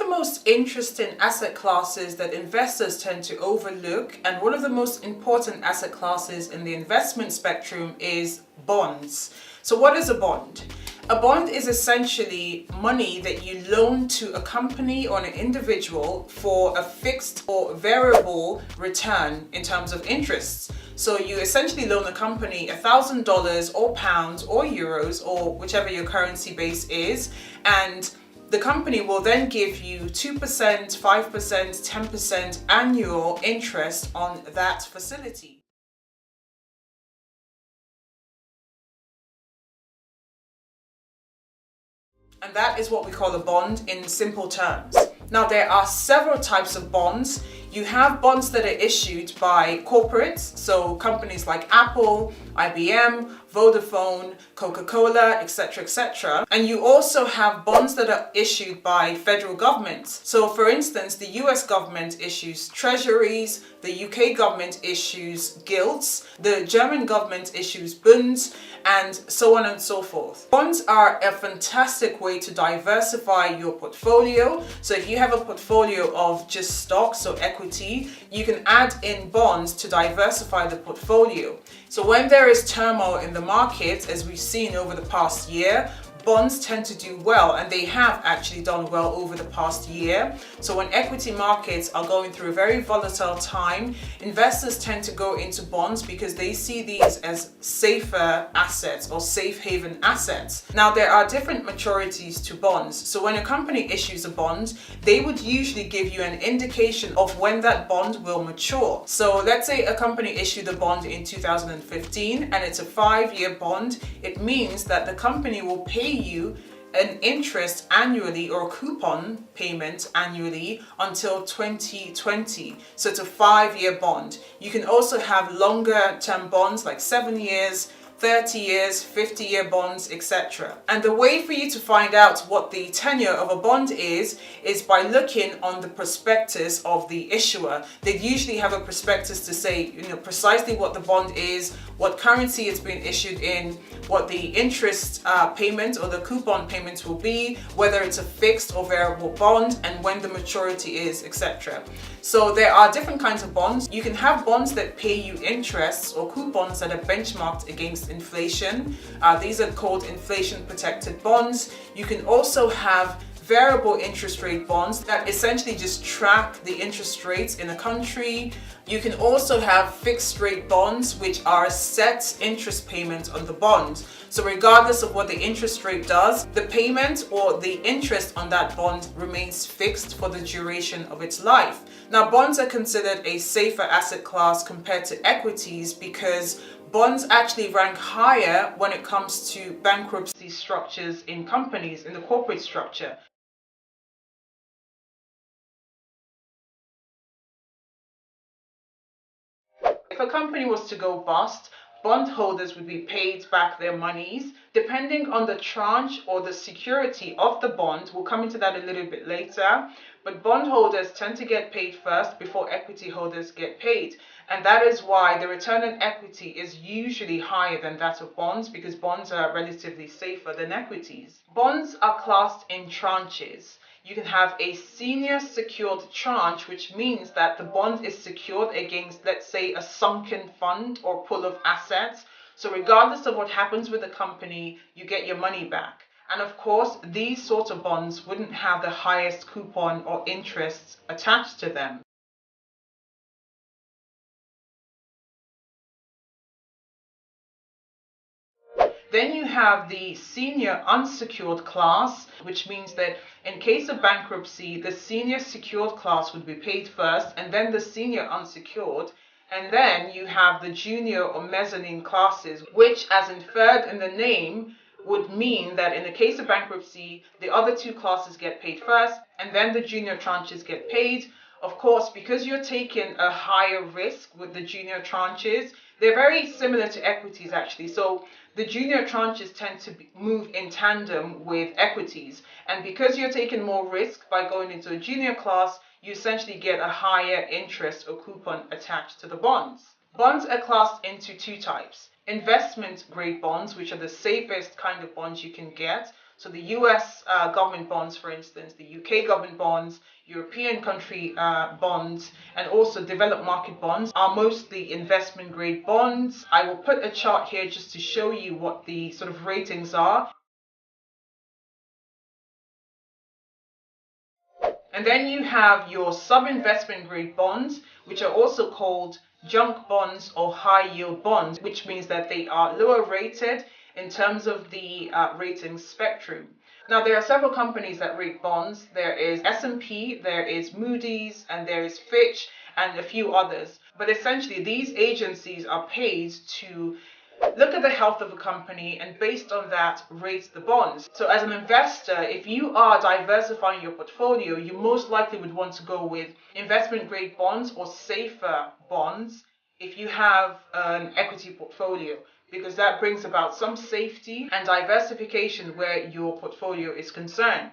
the most interesting asset classes that investors tend to overlook, and one of the most important asset classes in the investment spectrum, is bonds. So what is a bond? A bond is essentially money that you loan to a company or an individual for a fixed or variable return in terms of interests. So you essentially loan a company $1,000 or pounds or euros or whichever your currency base is, and the company will then give you 2%, 5%, 10% annual interest on that facility. And that is what we call a bond in simple terms. Now, there are several types of bonds. You have bonds that are issued by corporates, so companies like Apple, IBM, Vodafone, Coca-Cola, etc., etc. And you also have bonds that are issued by federal governments. So for instance, the US government issues treasuries, the UK government issues gilts, the German government issues bunds, and so on and so forth. Bonds are a fantastic way to diversify your portfolio. So if you have a portfolio of just stocks or equity, you can add in bonds to diversify the portfolio. So when there is turmoil in the market, as we've seen over the past year, bonds tend to do well, and they have actually done well over the past year. So when equity markets are going through a very volatile time, investors tend to go into bonds because they see these as safer assets or safe haven assets. Now, there are different maturities to bonds. So when a company issues a bond, they would usually give you an indication of when that bond will mature. So let's say a company issued a bond in 2015 and it's a 5-year bond. It means that the company will pay you an interest annually or a coupon payment annually until 2020. So it's a 5-year bond. You can also have longer term bonds like 7 years, 30 years, 50-year bonds, etc. And the way for you to find out what the tenure of a bond is by looking on the prospectus of the issuer. They usually have a prospectus to say, precisely what the bond is, what currency it's been issued in, what the interest payment or the coupon payments will be, whether it's a fixed or variable bond, and when the maturity is, etc. So there are different kinds of bonds. You can have bonds that pay you interests or coupons that are benchmarked against inflation. These are called inflation protected bonds. You can also have variable interest rate bonds that essentially just track the interest rates in a country. You can also have fixed rate bonds, which are set interest payments on the bond. So regardless of what the interest rate does, the payment or the interest on that bond remains fixed for the duration of its life. Now, bonds are considered a safer asset class compared to equities because bonds actually rank higher when it comes to bankruptcy structures in companies, in the corporate structure. If a company was to go bust, bondholders would be paid back their monies. Depending on the tranche or the security of the bond, we'll come into that a little bit later, but bondholders tend to get paid first before equity holders get paid. And that is why the return on equity is usually higher than that of bonds, because bonds are relatively safer than equities. Bonds are classed in tranches. You can have a senior secured tranche, which means that the bond is secured against, let's say, a sunken fund or pool of assets. So regardless of what happens with the company, you get your money back. And of course, these sorts of bonds wouldn't have the highest coupon or interests attached to them. Then you have the senior unsecured class, which means that in case of bankruptcy, the senior secured class would be paid first, and then the senior unsecured. And then you have the junior or mezzanine classes, which, as inferred in the name, would mean that in the case of bankruptcy, the other two classes get paid first, and then the junior tranches get paid. Of course, because you're taking a higher risk with the junior tranches, they're very similar to equities actually. So the junior tranches tend to move in tandem with equities. And because you're taking more risk by going into a junior class, you essentially get a higher interest or coupon attached to the bonds. Bonds are classed into two types. Investment grade bonds, which are the safest kind of bonds you can get. So the US government bonds, for instance, the UK government bonds, European country bonds, and also developed market bonds are mostly investment grade bonds. I will put a chart here just to show you what the sort of ratings are. And then you have your sub-investment grade bonds, which are also called junk bonds or high yield bonds, which means that they are lower rated in terms of the rating spectrum. Now, there are several companies that rate bonds. There is S&P, there is Moody's, and there is Fitch, and a few others. But essentially, these agencies are paid to look at the health of a company and based on that rate the bonds. So as an investor, if you are diversifying your portfolio, you most likely would want to go with investment grade bonds or safer bonds if you have an equity portfolio, because that brings about some safety and diversification where your portfolio is concerned.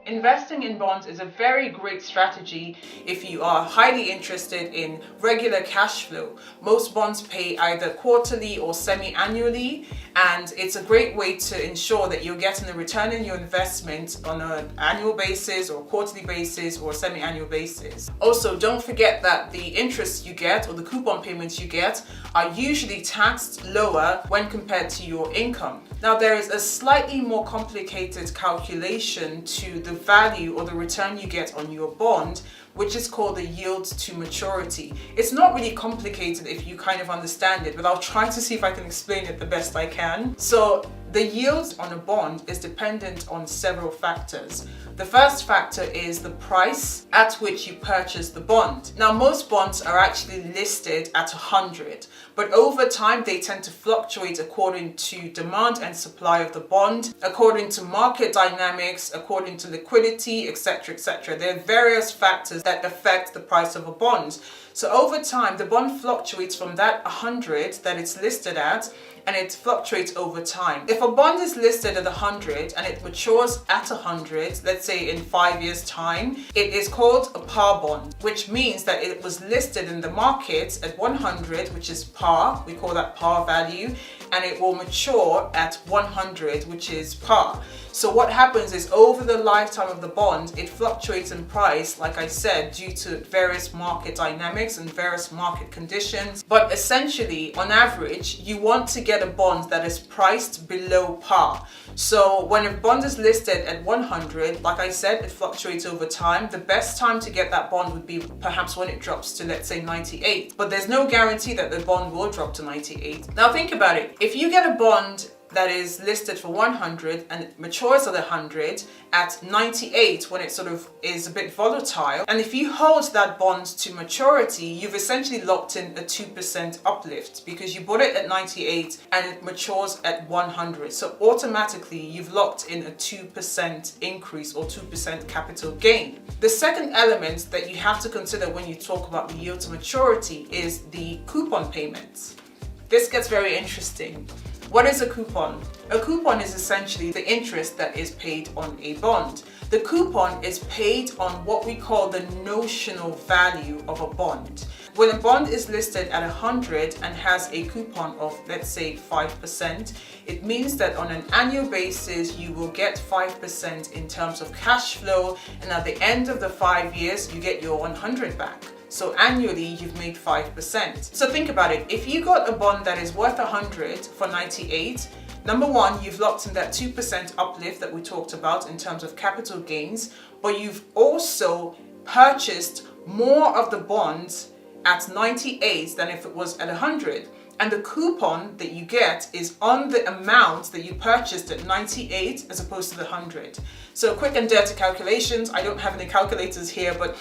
Investing in bonds is a very great strategy if you are highly interested in regular cash flow. Most bonds pay either quarterly or semi-annually, and it's a great way to ensure that you're getting a return in your investment on an annual basis or quarterly basis or semi-annual basis. Also, don't forget that the interest you get or the coupon payments you get are usually taxed lower when compared to your income. Now, there is a slightly more complicated calculation to the value or the return you get on your bond, which is called the yield to maturity. It's not really complicated if you kind of understand it, but I'll try to see if I can explain it the best I can. So the yield on a bond is dependent on several factors. The first factor is the price at which you purchase the bond. Now, most bonds are actually listed at 100, but over time they tend to fluctuate according to demand and supply of the bond, according to market dynamics, according to liquidity, etc., etc. There are various factors that affect the price of a bond. So over time, the bond fluctuates from that 100 that it's listed at, and it fluctuates over time. If a bond is listed at 100 and it matures at 100, let's say in 5 years' time, it is called a par bond, which means that it was listed in the market at 100, which is par, we call that par value, and it will mature at 100, which is par. So what happens is over the lifetime of the bond, it fluctuates in price, like I said, due to various market dynamics and various market conditions. But essentially, on average, you want to get a bond that is priced below par. So when a bond is listed at 100, like I said, it fluctuates over time. The best time to get that bond would be perhaps when it drops to, let's say, 98. But there's no guarantee that the bond will drop to 98. Now think about it. If you get a bond that is listed for 100 and it matures at 100 at 98 when it sort of is a bit volatile, and if you hold that bond to maturity, you've essentially locked in a 2% uplift because you bought it at 98 and it matures at 100. So automatically you've locked in a 2% increase or 2% capital gain. The second element that you have to consider when you talk about the yield to maturity is the coupon payments. This gets very interesting. What is a coupon? A coupon is essentially the interest that is paid on a bond. The coupon is paid on what we call the notional value of a bond. When a bond is listed at 100 and has a coupon of, let's say, 5%, it means that on an annual basis, you will get 5% in terms of cash flow, and at the end of the 5 years, you get your 100 back. So annually, you've made 5%. So think about it. If you got a bond that is worth 100 for 98, number one, you've locked in that 2% uplift that we talked about in terms of capital gains, but you've also purchased more of the bonds at 98 than if it was at 100. And the coupon that you get is on the amount that you purchased at 98 as opposed to the 100. So quick and dirty calculations. I don't have any calculators here, but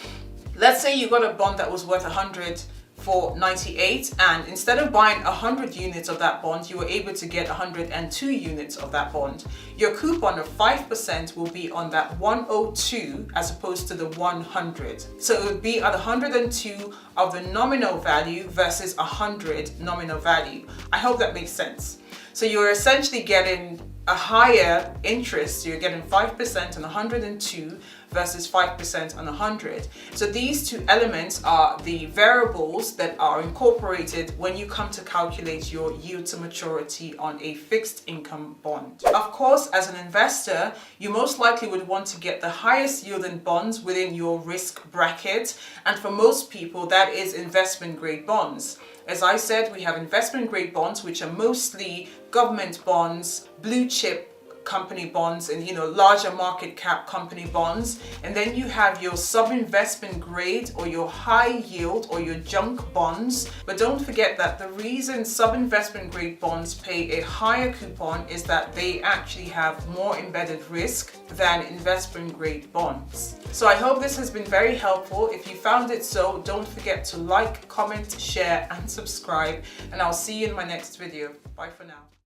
let's say you got a bond that was worth 100 for 98, and instead of buying 100 units of that bond, you were able to get 102 units of that bond. Your coupon of 5% will be on that 102 as opposed to the 100. So it would be at 102 of the nominal value versus 100 nominal value. I hope that makes sense. So you're essentially getting a higher interest, you're getting 5% on 102 versus 5% on 100. So these two elements are the variables that are incorporated when you come to calculate your yield to maturity on a fixed income bond. Of course, as an investor, you most likely would want to get the highest yielding bonds within your risk bracket, and for most people that is investment grade bonds. As I said, we have investment grade bonds, which are mostly government bonds, blue chip company bonds, and larger market cap company bonds. And then you have your sub-investment grade or your high yield or your junk bonds. But don't forget that the reason sub-investment grade bonds pay a higher coupon is that they actually have more embedded risk than investment grade bonds. So I hope this has been very helpful. If you found it so, don't forget to like, comment, share, and subscribe. And I'll see you in my next video. Bye for now.